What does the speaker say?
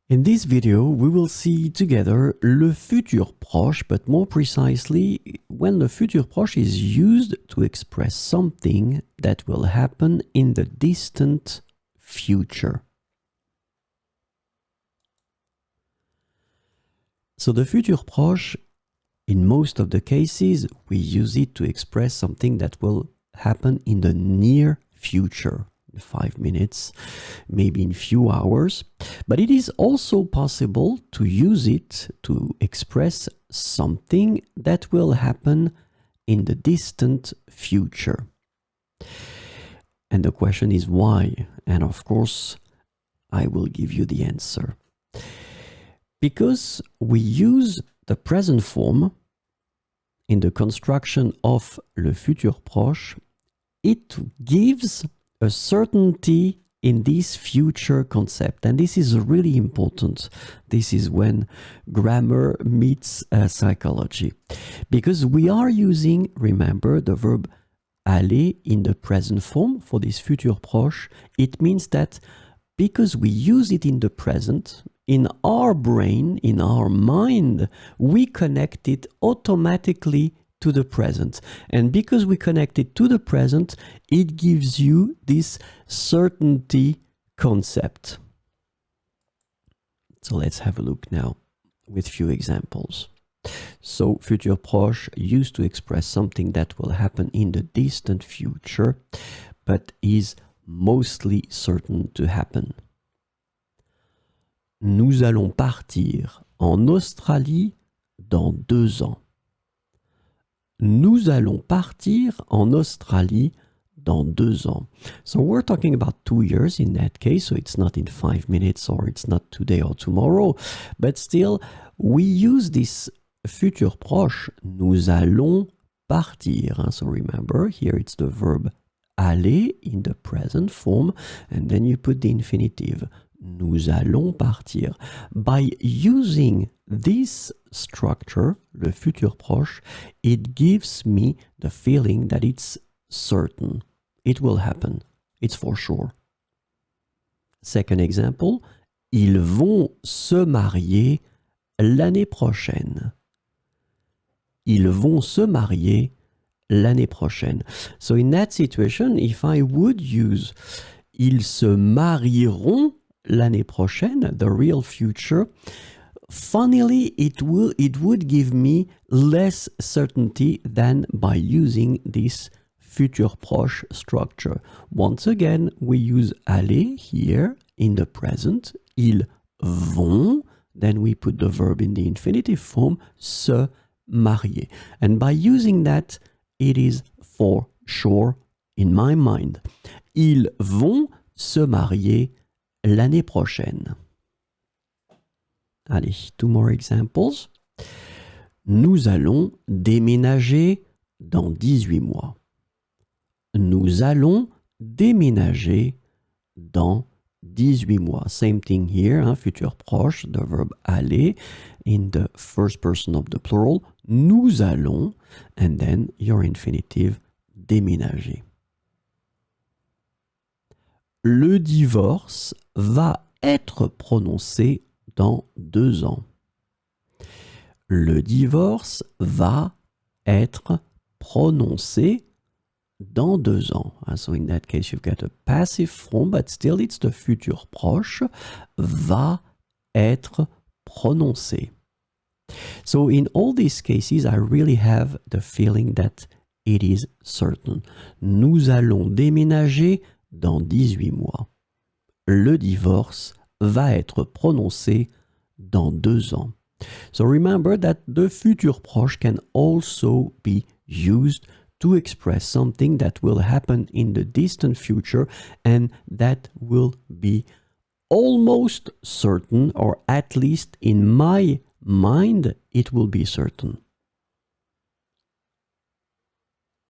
In this video, we will see together le futur proche, but more precisely, when the futur proche is used to express something that will happen in the distant future. So the futur proche, in most of the cases, we use it to express something that will happen in the near future. 5 minutes, maybe in few hours, but it is also possible to use it to express something that will happen in the distant future. And the question is why? And of course, I will give you the answer. Because we use the present form in the construction of le futur proche, it gives a certainty in this future concept. And this is really important. This is when grammar meets psychology. Because we are using, remember, the verb aller in the present form for this futur proche. It means that because we use it in the present, in our brain, in our mind, we connect it automatically to the present. And because we connect it to the present, it gives you this certainty concept. So let's have a look now with few examples. So futur proche used to express something that will happen in the distant future, but is mostly certain to happen. Nous allons partir en Australie dans 2 ans. Nous allons partir en Australie dans 2 ans. So we're talking about 2 years in that case, so it's not in 5 minutes or it's not today or tomorrow, but still we use this futur proche, nous allons partir. So remember, here it's the verb aller in the present form, and then you put the infinitive. Nous allons partir. By using this structure, le futur proche, it gives me the feeling that it's certain. It will happen. It's for sure. Second example, ils vont se marier l'année prochaine. Ils vont se marier l'année prochaine. So in that situation, if I would use ils se marieront l'année prochaine, the real future, funnily, it would give me less certainty than by using this futur proche structure. Once again, we use aller here in the present, ils vont, then we put the verb in the infinitive form, se marier. And by using that, it is for sure in my mind. Ils vont se marier l'année prochaine. Allez, 2 more examples. Nous allons déménager dans 18 mois. Nous allons déménager dans 18 mois. Same thing here, hein, futur proche, the verb aller in the first person of the plural. Nous allons, and then your infinitive, déménager. Le divorce va être prononcé dans 2 ans. Le divorce va être prononcé dans 2 ans. So in that case, you've got a passive form, but still it's the futur proche. Va être prononcé. So in all these cases, I really have the feeling that it is certain. Nous allons déménager dans 18 mois. Le divorce va être prononcé dans 2 ans. So remember that the futur proche can also be used to express something that will happen in the distant future and that will be almost certain, or at least in my mind, it will be certain.